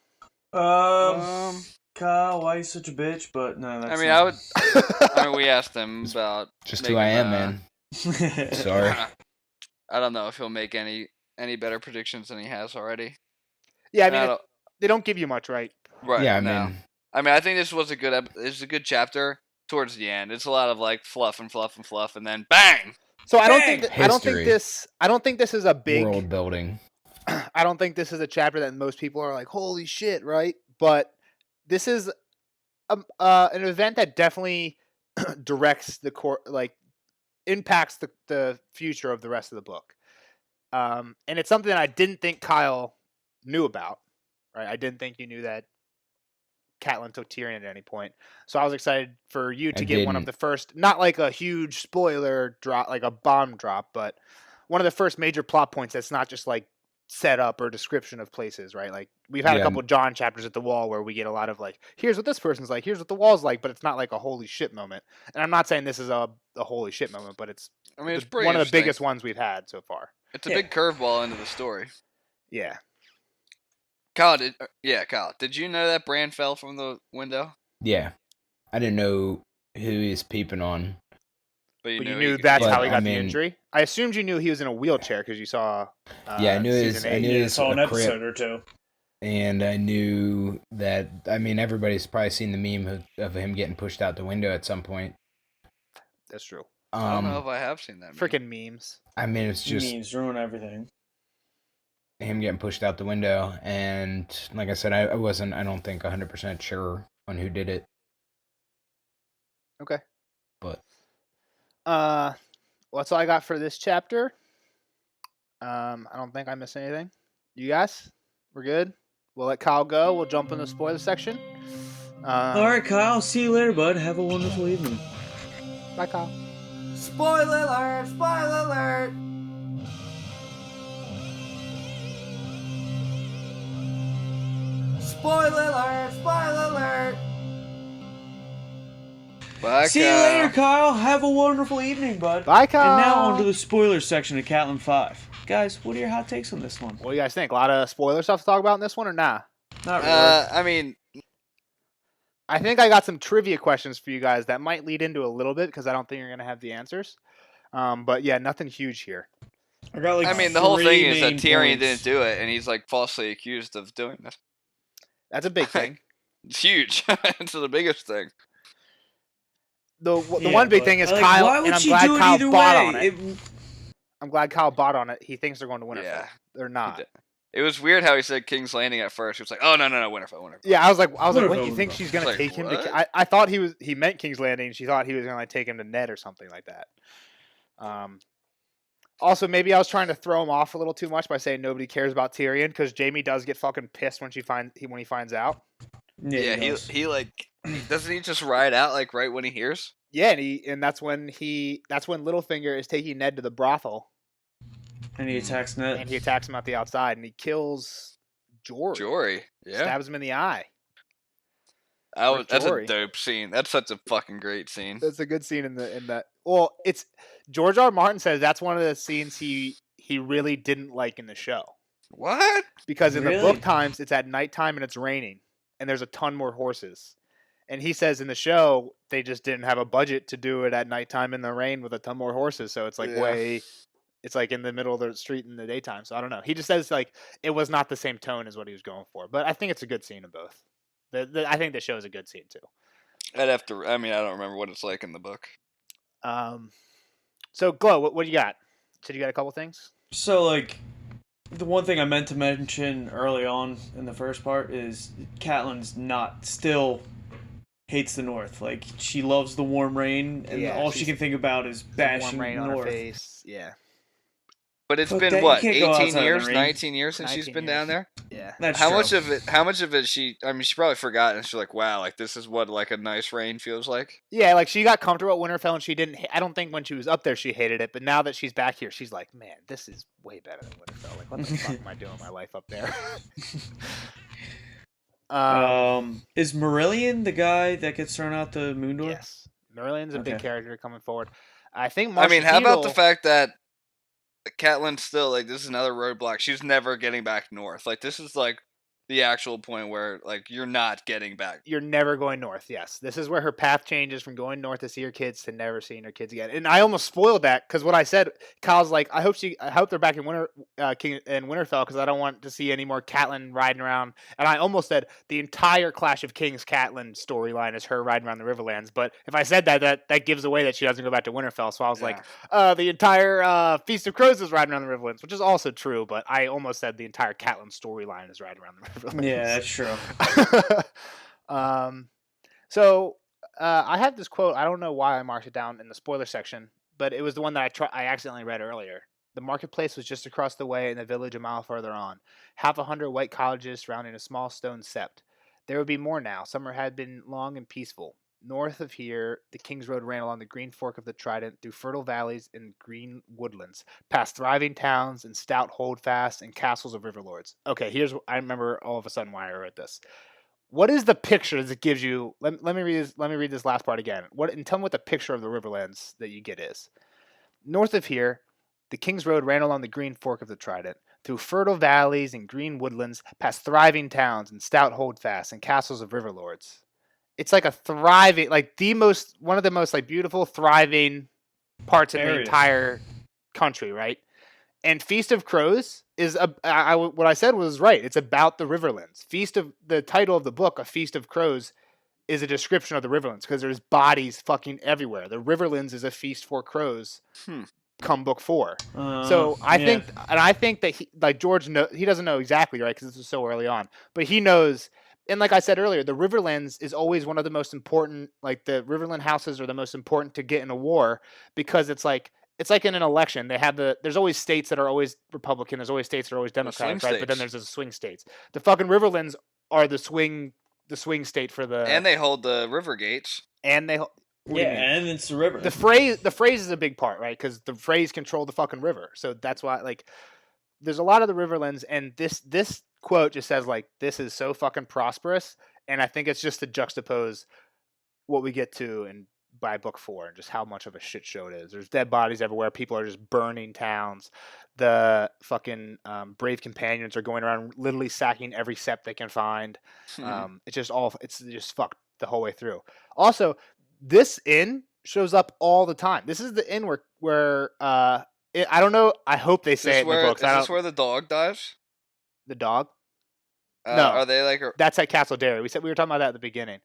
Kyle, why are you such a bitch? But no, that's I mean, we asked him about just who I am, man. Sorry. I don't know if he'll make any better predictions than he has already. Yeah, I mean, they don't give you much, right? Right. Yeah, I mean, I think this was a good chapter towards the end. It's a lot of like fluff, and then bang. So I don't think this is a big world building. I don't think this is a chapter that most people are like, holy shit, right? But this is an event that definitely directs the impacts the future of the rest of the book. And it's something that I didn't think Kyle knew about, right? I didn't think you knew that Catelyn took Tyrion at any point. So I was excited for you to get one of the first, not like a huge spoiler drop, like a bomb drop, but one of the first major plot points that's not just like setup or description of places, right? Like we've had a couple of John chapters at the Wall where we get a lot of like, here's what this person's like, here's what the Wall's like, but it's not like a holy shit moment. And I'm not saying this is a holy shit moment, but it's one of the biggest ones we've had so far. It's a big curveball into the story. Yeah. Kyle, did you know that Bran fell from the window? Yeah. I didn't know who he was peeping on. But you knew that's how he got the injury? I assumed you knew he was in a wheelchair because you saw I knew he saw an episode or two. And I knew that, I mean, everybody's probably seen the meme of him getting pushed out the window at some point. That's true. I don't know if I have seen that. Freaking memes. I mean, it's just... Memes ruin everything. Him getting pushed out the window, and like I said, I don't think 100% sure on who did it. Okay. But that's all I got for this chapter. I don't think I missed anything. You guys, we're good. We'll let Kyle go. We'll jump in the spoiler section. All right, Kyle. See you later, bud. Have a wonderful evening. Bye, Kyle. Spoiler alert! Spoiler alert! Spoiler alert! Spoiler alert! Bye, See you later, Kyle. Have a wonderful evening, bud. Bye, Kyle. And now on to the spoiler section of Catelyn 5. Guys, what are your hot takes on this one? What do you guys think? A lot of spoiler stuff to talk about in this one or nah? Not really. I mean, I think I got some trivia questions for you guys that might lead into a little bit because I don't think you're going to have the answers. But yeah, nothing huge here. I got like the whole thing is that main Tyrion points. didn't do it, and he's like falsely accused of doing this. That's a big thing. It's huge. It's the biggest thing. The one big thing is like, Kyle, why would and I'm she glad do it Kyle either bought way? on it. I'm glad Kyle bought on it. He thinks they're going to Winterfell. Yeah. They're not. It was weird how he said King's Landing at first. He was like, "Oh no, Winterfell." Yeah, I was like, Winterfell, what? You think Winterfell. she's gonna It's like, take him? what? I thought he meant King's Landing. She thought he was gonna take him to Ned or something like that. Also, maybe I was trying to throw him off a little too much by saying nobody cares about Tyrion because Jaime does get fucking pissed when he finds out. Yeah, he like doesn't he just ride out like right when he hears? Yeah, and that's when Littlefinger is taking Ned to the brothel And he attacks Ned. and he attacks him at the outside and he kills Jory, yeah, stabs him in the eye. that's a Jory. dope scene. That's such a fucking great scene. That's a good scene in that. Well, it's George R. R. Martin says that's one of the scenes he really didn't like in the show What? because in the Really? book times it's at nighttime and it's raining and there's a ton more horses. And he says in the show they just didn't have a budget to do it at nighttime in the rain with a ton more horses, so it's like Yeah. it's like in the middle of the street in the daytime. So I don't know. He just says like it was not the same tone as what he was going for, but I think it's a good scene in both. I think the show is a good scene too. I'd have to. I mean, I don't remember what it's like in the book. So Glow, what do you got? Said you got a couple things. So, like, the one thing I meant to mention early on in the first part is Catelyn's still hates the North. Like, she loves the warm rain, and Yeah, all she can think about is bashing warm rain on her North. face. Yeah, But it's Fuck been that, you what, can't go 18 outside in the years, rain. 19 years since she's 19 been years. down there. yeah. That's How true. much of it she? I mean, she probably forgot, and she's like, "Wow, like this is what like a nice rain feels like." Yeah, like she got comfortable at Winterfell, and she didn't. I don't think when she was up there she hated it, but now that she's back here, she's like, man, this is way better than Winterfell. Like, what the fuck am I doing with my life up there? Is Marillion the guy that gets thrown out the moon door? Yes, Merlin's a big Okay. character coming forward. I think. I mean, how about the Marcia fact that Catelyn's still like this is another roadblock. She's never getting back north. Like this is like the actual point where like you're not getting back. You're never going north. Yes, this is where her path changes from going north to see her kids to never seeing her kids again. And I almost spoiled that because what I said, Kyle's like, I hope they're back in Winterfell because I don't want to see any more Catelyn riding around. And I almost said the entire Clash of Kings Catelyn storyline is her riding around the Riverlands. But if I said that gives away that she doesn't go back to Winterfell. So I was like, the entire Feast of Crows is riding around the Riverlands, which is also true. But I almost said the entire Catelyn storyline is riding around the Riverlands. Yeah, that's true. So I have this quote. I don't know why I marked it down in the spoiler section, but it was the one that I accidentally read earlier. The marketplace was just across the way and the village a mile further on. 100 white cottages surrounding a small stone sept. There would be more now. Summer had been long and peaceful. North of here, the King's Road ran along the green fork of the Trident through fertile valleys and green woodlands, past thriving towns and stout holdfasts and castles of riverlords. Okay, I remember all of a sudden why I wrote this. What is the picture that it gives you? Let me read this last part again. And tell me what the picture of the Riverlands that you get is. North of here, the King's Road ran along the green fork of the Trident, through fertile valleys and green woodlands, past thriving towns and stout holdfasts and castles of riverlords. It's like a thriving, like one of the most like beautiful, thriving parts of the entire country, right? And Feast of Crows is what I said was right. It's about the Riverlands. The title of the book, A Feast of Crows, is a description of the Riverlands because there's bodies fucking everywhere. The Riverlands is a feast for crows. Come book 4. So I think that he, like George, he doesn't know exactly, right? Because this was so early on, but he knows. And like I said earlier, the Riverlands is always one of the most important. Like the Riverland houses are the most important to get in a war because it's like in an election. There's always states that are always Republican. There's always states that are always Democratic, right? But then there's the swing states. The fucking Riverlands are the swing the swing state for the and they hold the river gates. And they and it's the river. The phrase is a big part, right? Because the phrase control the fucking river. So that's why, like, there's a lot of the Riverlands, and this quote just says, like, this is so fucking prosperous, and I think it's just to juxtapose what we get to by book 4 and just how much of a shit show it is. There's dead bodies everywhere. People are just burning towns. The fucking brave companions are going around literally sacking every sept they can find. It's just fucked the whole way through. Also, this inn shows up all the time. This is the inn where I don't know. I hope they say it in the books. Is this where the dog dies? The dog? No. Are they like? That's at Castle Dairy. We were talking about that at the beginning.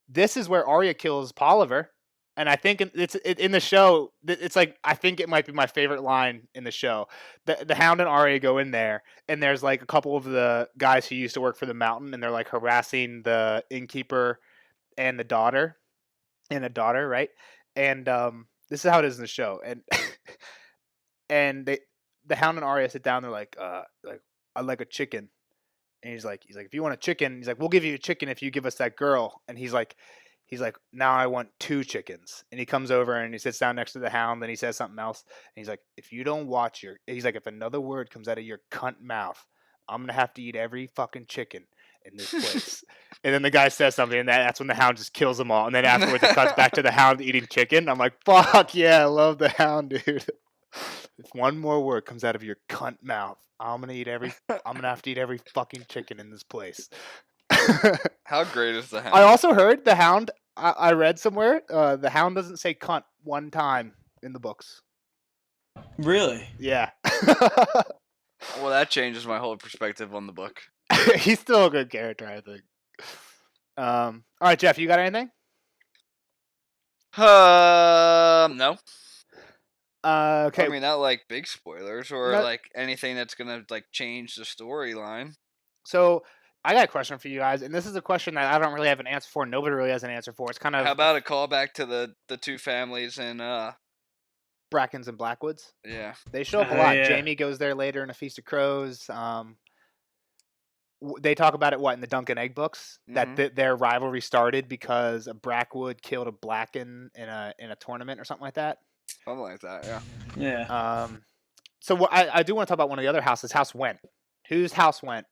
This is where Arya kills Polliver, and I think it's in the show. It's like, I think it might be my favorite line in the show. The Hound and Arya go in there, and there's like a couple of the guys who used to work for the Mountain, and they're like harassing the innkeeper and the daughter, right? And this is how it is in the show, and the Hound and Arya sit down. They're like, I like a chicken. And he's like, if you want a chicken, he's like, we'll give you a chicken if you give us that girl. And he's like, now I want 2 chickens. And he comes over and he sits down next to the Hound. Then he says something else. And he's like, if you don't watch he's like, if another word comes out of your cunt mouth, I'm going to have to eat every fucking chicken in this place. And then the guy says something, and that's when the Hound just kills them all. And then afterwards it cuts back to the Hound eating chicken. I'm like, fuck yeah, I love the Hound, dude. If one more word comes out of your cunt mouth, I'm gonna have to eat every fucking chicken in this place. How great is the Hound? I also heard the Hound. I read somewhere the Hound doesn't say cunt one time in the books. Really? Yeah. Well, that changes my whole perspective on the book. He's still a good character, I think. All right, Jeff, you got anything? No. Okay. I mean, not like big spoilers or like anything that's gonna like change the storyline. So I got a question for you guys, and this is a question that I don't really have an answer for. Nobody really has an answer for. It's kind of, how about a callback to the 2 families in Brackens and Blackwoods? Yeah, they show up a lot. Yeah. Jamie goes there later in A Feast of Crows. They talk about it in the Dunk and Egg books, that their rivalry started because a Brackwood killed a Blacken in a tournament or something like that. Something like that, yeah. Yeah. So I do want to talk about one of the other houses, House Went. Whose house went?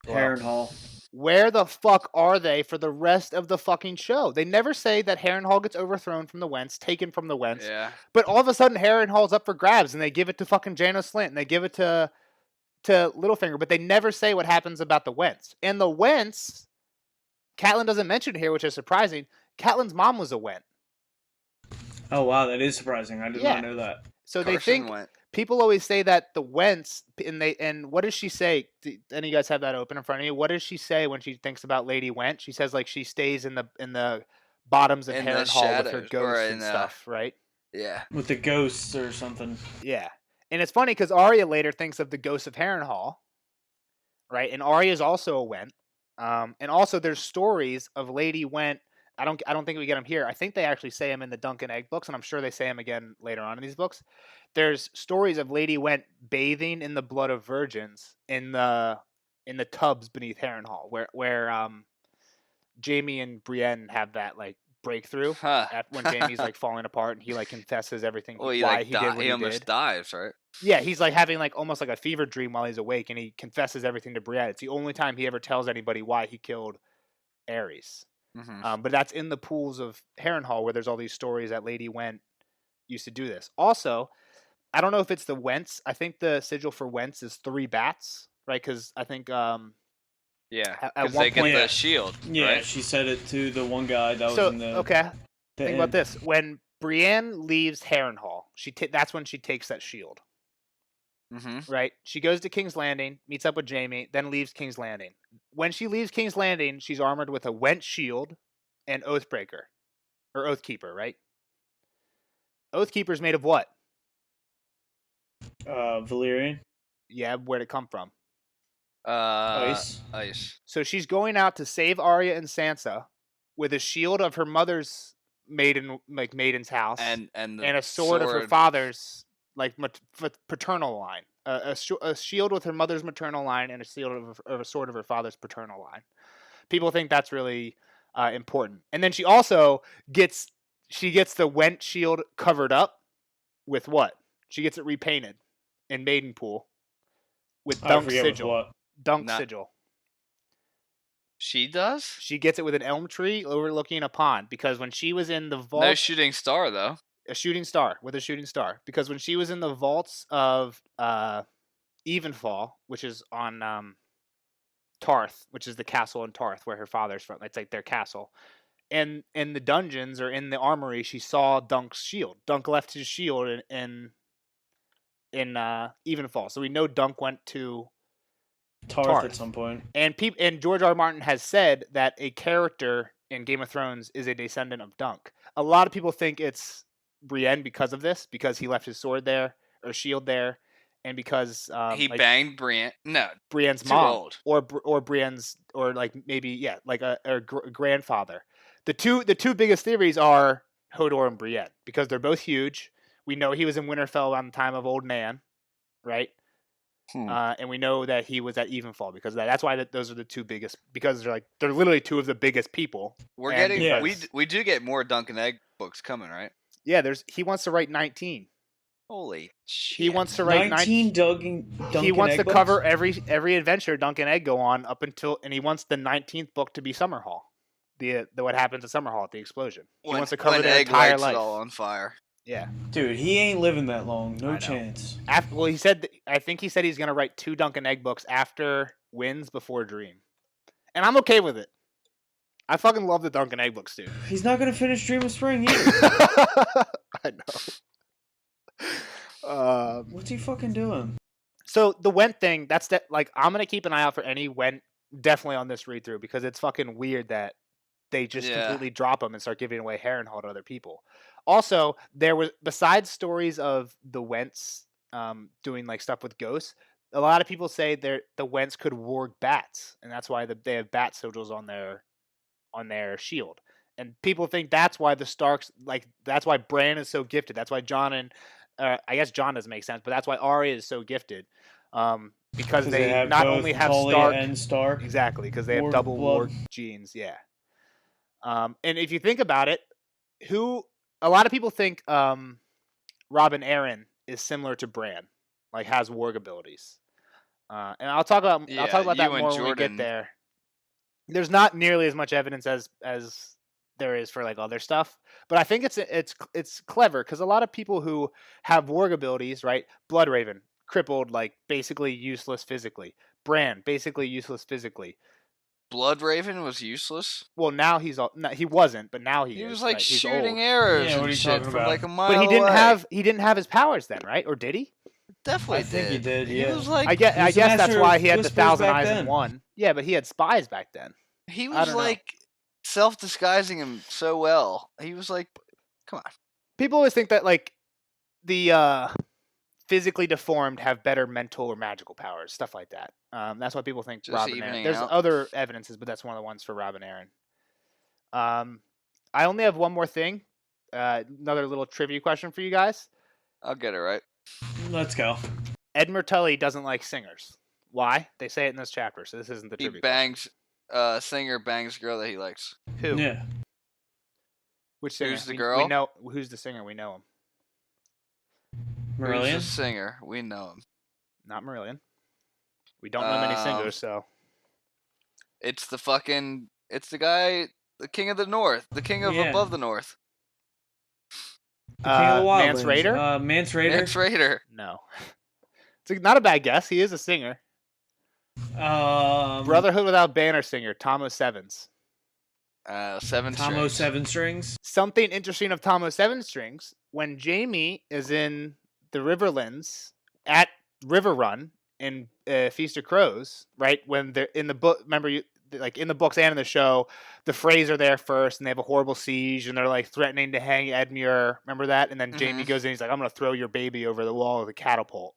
Harrenhal. Where the fuck are they for the rest of the fucking show? They never say that Harrenhal gets overthrown from the Wents, taken from the Wents. Yeah. But all of a sudden, Harrenhal's up for grabs, and they give it to fucking Janos Slynt, and they give it to Littlefinger, but they never say what happens about the Wents. And the Wents, Catelyn doesn't mention here, which is surprising. Catelyn's mom was a Went. Oh wow, that is surprising. I did not know that. So Carson they think went. People always say that the Wents and what does she say? Do any of you guys have that open in front of you? What does she say when she thinks about Lady Went? She says like she stays in the bottoms of Harrenhal with her ghosts and stuff, right? Yeah, with the ghosts or something. Yeah, and it's funny because Arya later thinks of the ghosts of Harrenhal, right? And Arya is also a Went, and also there's stories of Lady Went. I don't think we get them here. I think they actually say them in the Dunk and Egg books, and I'm sure they say them again later on in these books. There's stories of Lady Went bathing in the blood of virgins in the tubs beneath Harrenhal, where Jaime and Brienne have that like breakthrough when Jaime's like falling apart and he like confesses everything well, he like, did what he almost did. dies, right? Yeah, he's like having like almost like a fever dream while he's awake, and he confesses everything to Brienne. It's the only time he ever tells anybody why he killed Aerys. Mm-hmm. But that's in the pools of Harrenhal where there's all these stories that Lady Went used to do this. Also, I don't know if it's the Wents. I think the sigil for Wents is 3 bats, right? Because I think yeah, at because one they get point, the shield. Yeah, right? she said it to the one guy that was in the. Okay, the think about this: when Brienne leaves Harrenhal, that's when she takes that shield. Mm-hmm. Right? She goes to King's Landing, meets up with Jaime, then leaves King's Landing. When she leaves King's Landing, she's armored with a Went shield and Oathbreaker. Or Oathkeeper, right? Oathkeeper's made of what? Valyrian. Yeah, where'd it come from? Ice. So she's going out to save Arya and Sansa with a shield of her mother's maiden's house and a sword of her father's paternal line. A shield with her mother's maternal line and a shield of a sword of her father's paternal line. People think that's really important. And then she also gets the Went shield covered up with what? She gets it repainted in Maidenpool with Dunk sigil. Sigil. She does? She gets it with an elm tree overlooking a pond because when she was in the vault... No shooting star, though. A shooting star with a shooting star. Because when she was in the vaults of Evenfall, which is on Tarth, which is the castle in Tarth where her father's from. It's like their castle. And in the dungeons or in the armory, she saw Dunk's shield. Dunk left his shield in Evenfall. So we know Dunk went to Tarth at some point. And George R. R. Martin has said that a character in Game of Thrones is a descendant of Dunk. A lot of people think it's Brienne because of this, because he left his sword there or shield there, and because he banged Brienne. No, Brienne's mom, or Brienne's, or like maybe like a grandfather. The two biggest theories are Hodor and Brienne because they're both huge. We know he was in Winterfell around the time of Old Man, right? And we know that he was at Evenfall because of that. That's why those are the two biggest, because they're literally two of the biggest people. We're getting we do get more Dunk and Egg books coming, right? Yeah, he wants to write 19. Holy shit! He wants to write 19 Dunk he wants to books? cover every adventure Dunk and Egg go on up until, and he wants the 19th book to be Summerhall. The what happens at Summerhall at the explosion. He wants to cover their entire life. It all on fire. Yeah, dude, he ain't living that long. No chance. He said. I think he said he's gonna write 2 Dunk and Egg books after Winds before Dream, and I'm okay with it. I fucking love the Dunk and Egg books, dude. He's not gonna finish Dream of Spring either. I know. What's he fucking doing? So the Went thing, I'm gonna keep an eye out for any Went definitely on this read through because it's fucking weird that they just completely drop them and start giving away Harrenhal to other people. Also, there was, besides stories of the Wents doing like stuff with ghosts, a lot of people say the Wents could warg bats, and that's why they have bat sigils on their shield. And people think that's why the Starks, that's why Bran is so gifted. That's why Jon and I guess Jon doesn't make sense, but that's why Arya is so gifted. Because they not only have Stark, exactly, because they have double warg genes. Yeah. And if you think about it, a lot of people think Robin Arryn is similar to Bran, like has warg abilities. And I'll talk about that more when we get there. There's not nearly as much evidence as there is for like other stuff, but I think it's clever because a lot of people who have warg abilities, right? Bloodraven, crippled, like basically useless physically. Bran, basically useless physically. Bloodraven was useless. Well, now he wasn't, but now he is. He was like right? shooting arrows and shit from like a mile But he didn't away. have his powers then, right? Or did he? Definitely I think he did. Yeah. He was like, I guess that's why he had the 1,000 eyes then. in one. Yeah, but he had spies back then. He was like self-disguising him so well. He was like, come on. People always think that like the physically deformed have better mental or magical powers, stuff like that. That's why people think Robin Arryn. There's other evidences, but that's one of the ones for Robin Arryn. I only have one more thing. Another little trivia question for you guys. I'll get it right. Let's go. Edmure Tully doesn't like singers. Why? They say it in this chapter, so this isn't the trivia. He bangs, singer bangs girl that he likes. Who? Yeah. Which singer? Who's the girl? We know who's the singer. We know him. Marillion? Who's the singer? We know him. Not Marillion. We don't know many singers, so. It's the guy, the King of the North, the King of Above the North. The King of the Wildlands. Mance Rayder? Mance Rayder? Mance Rayder. No. It's not a bad guess. He is a singer. Brotherhood Without Banner singer, Tom O'Sevens. Tom O'Seven Strings. Something interesting of Tom O'Seven Strings, when Jaime is in the Riverlands at River Run in Feast of Crows, right? When they're in the book, remember, like in the books and in the show, the Freys are there first, and they have a horrible siege, and they're like threatening to hang Edmure. Remember that? And then Jaime goes in, he's like, "I'm gonna throw your baby over the wall with a catapult."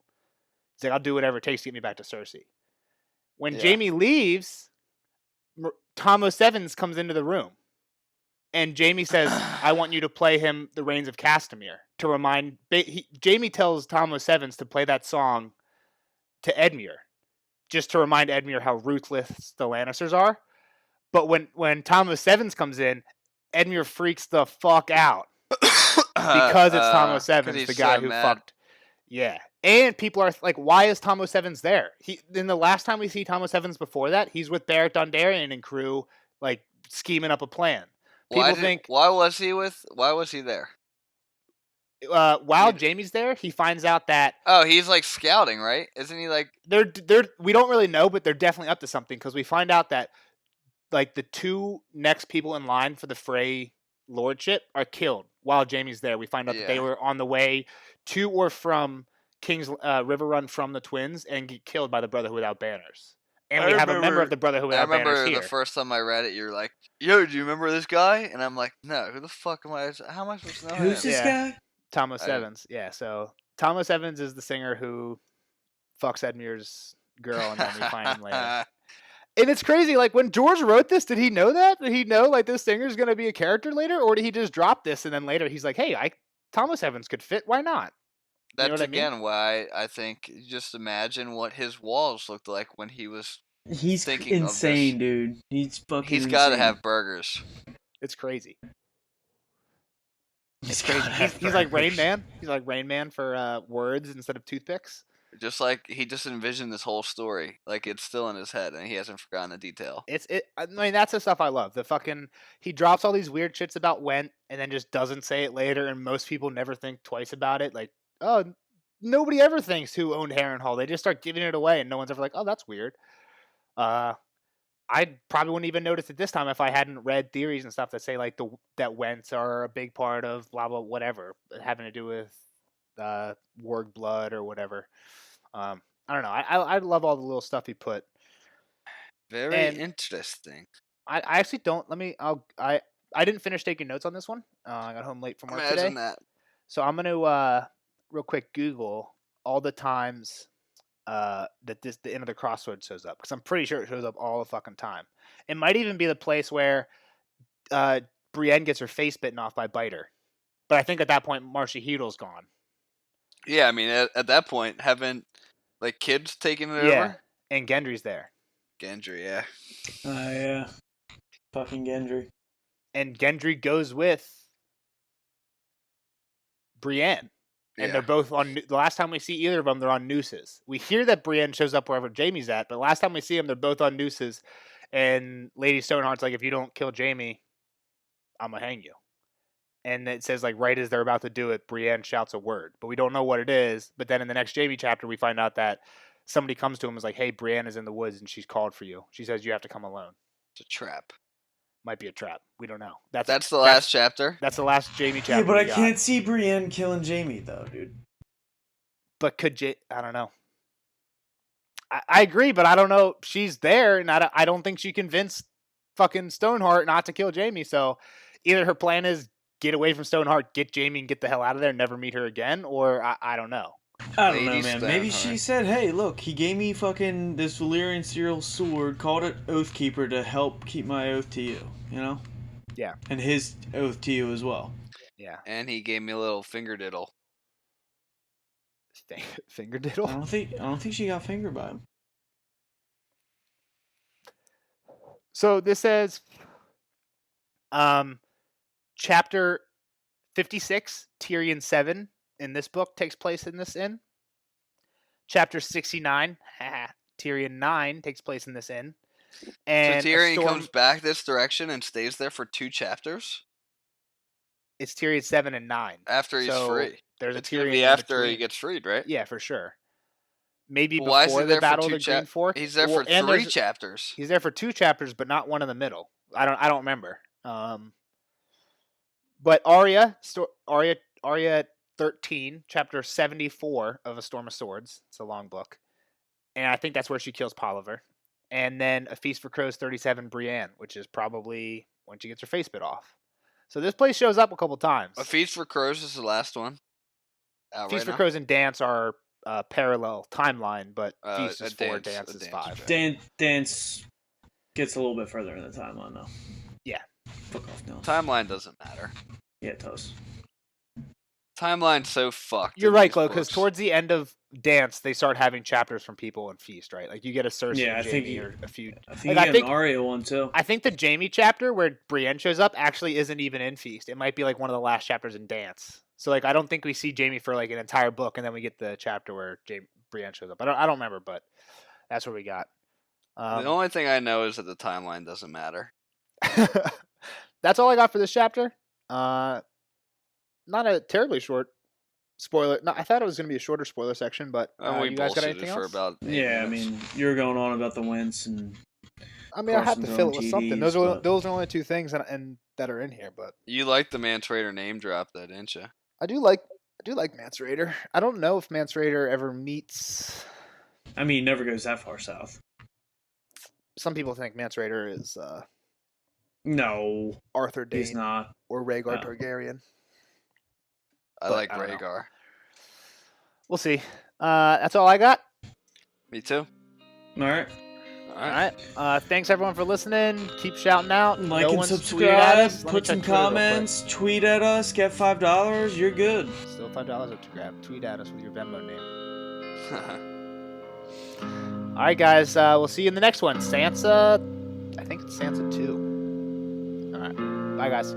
He's like, "I'll do whatever it takes to get me back to Cersei." When Jaime leaves, Tom O'Sevens comes into the room, and Jaime says, "I want you to play him the Reigns of Castamere to remind." Jaime tells Tom O'Sevens to play that song to Edmure, just to remind Edmure how ruthless the Lannisters are. But when Thomas Evans comes in, Edmure freaks the fuck out because it's Thomas Evans, the guy who fucked. Yeah, and people are like, "Why is Thomas Evans there?" In the last time we see Thomas Evans before that, he's with Beric Dondarrion and crew, like scheming up a plan. People think, why was he there? While Jaime's there, he finds out that he's like scouting, right? Isn't he like they're we don't really know, but they're definitely up to something because we find out that like the two next people in line for the Frey lordship are killed while Jaime's there. We find out that they were on the way to or from King's River Run from the twins and get killed by the Brotherhood Without Banners. And we have a member of the Brotherhood Without Banners here. I remember the first time I read it, you're like, "Yo, do you remember this guy?" And I'm like, "No, who the fuck am I? How am I supposed to know Who's this guy?" Thomas Evans. Yeah, so Thomas Evans is the singer who fucks Edmure's girl, and then we find him later. And it's crazy, like, when George wrote this, did he know that? Did he know, like, this singer's going to be a character later? Or did he just drop this, and then later he's like, hey, Thomas Evans could fit, why not? That's, you know again, why I think, just imagine what his walls looked like when he was thinking insane, of this. Dude. He's fucking He's got to have burgers. It's crazy. It's crazy. He's like Rain Man. He's like Rain Man for words instead of toothpicks. Just like he just envisioned this whole story, like it's still in his head, and he hasn't forgotten a detail. I mean, that's the stuff I love. The fucking he drops all these weird shits about Went, and then just doesn't say it later, and most people never think twice about it. Like, oh, nobody ever thinks who owned Harrenhal. They just start giving it away, and no one's ever like, oh, that's weird. I probably wouldn't even notice it this time if I hadn't read theories and stuff that say like that Wents are a big part of blah blah whatever having to do with warg blood or whatever. I don't know. I love all the little stuff he put. Very interesting. I actually don't. I didn't finish taking notes on this one. I got home late from work today. That. So I'm gonna real quick Google all the times that the end of the crossroad shows up, because I'm pretty sure it shows up all the fucking time. It might even be the place where Brienne gets her face bitten off by Biter, but I think at that point Marcia Heedle's gone. Yeah, I mean at that point, haven't like kids taken it over? And Gendry's there. Gendry, yeah. Yeah. Fucking Gendry. And Gendry goes with Brienne. And they're both on. The last time we see either of them, they're on nooses. We hear that Brienne shows up wherever Jaime's at, but last time we see them, they're both on nooses. And Lady Stoneheart's like, if you don't kill Jaime, I'm gonna hang you. And it says, like, right as they're about to do it, Brienne shouts a word, but we don't know what it is. But then in the next Jaime chapter, we find out that somebody comes to him and is like, hey, Brienne is in the woods and she's called for you. She says you have to come alone. It's a trap. Might be a trap. We don't know. That's the last chapter. That's the last Jaime chapter. Yeah, but I can't see Brienne killing Jaime though, dude. But I don't know. I agree, but I don't know. She's there, and I don't think she convinced fucking Stoneheart not to kill Jaime. So either her plan is get away from Stoneheart, get Jaime, and get the hell out of there, and never meet her again, or I don't know. I don't know, man. Maybe she said, hey, look, he gave me fucking this Valyrian steel sword, called it Oathkeeper to help keep my oath to you, you know? Yeah. And his oath to you as well. Yeah. And he gave me a little finger diddle. Finger diddle? I don't think she got fingered by him. So this says chapter 56, Tyrion 7 in this book takes place in this inn. Chapter 69, Tyrion 9 takes place in this inn. And so Tyrion comes back this direction and stays there for 2 chapters? It's Tyrion 7 and 9. After he's free. There's it's a Tyrion be after he gets freed, right? Yeah, for sure. Maybe before the Battle of the Green Fork. He's there for 3 chapters. He's there for 2 chapters, but not one in the middle. I don't remember. But Arya 13, chapter 74 of A Storm of Swords. It's a long book. And I think that's where she kills Polliver. And then A Feast for Crows 37, Brienne, which is probably when she gets her face bit off. So this place shows up a couple times. A Feast for Crows is the last one. Feast for Crows and Dance are parallel timeline, but Feast is 4, Dance is 5. Dance gets a little bit further in the timeline, though. Yeah. Fuck off, no. Timeline doesn't matter. Yeah, it does. timeline's so fucked. You're in right, these Chloe, because books. towards the end of Dance, they start having chapters from people in Feast, right? Like you get a Cersei and Jaime or a few. I think Like, you get an Arya one too. I think the Jaime chapter where Brienne shows up actually isn't even in Feast. It might be like one of the last chapters in Dance. So like I don't think we see Jaime for like an entire book, and then we get the chapter where Brienne shows up. I don't remember, but that's what we got. The only thing I know is that the timeline doesn't matter. That's all I got for this chapter. Not a terribly short spoiler. No, I thought it was going to be a shorter spoiler section, but We you guys got bullshitted anything for else? about 8 Yeah, I minutes. mean, you're going on about the Wince and. I mean, I have to Carson's fill own it with something. Those TDs, are but- those are only two things and that are in here, but You liked the Man Trader name drop, though, didn't you? I do like Mance Raider. I don't know if Mance Raider ever meets. I mean, he never goes that far south. Some people think Mance Raider is No, Arthur he's Dayne not. or Rhaegar No. Targaryen. I But like I don't know. Rhaegar. We'll see. That's all I got. Me too. All right. All All right. right. Thanks everyone for listening. Keep shouting out. Like No and one's tweeted at subscribe. us. Let me Put check some Twitter real quick. comments. Tweet at us. Get $5. You're good. Still $5 up to grab. Tweet at us with your Venmo name. All right, guys. We'll see you in the next one. Sansa. I think it's Sansa 2. All right. Bye, guys.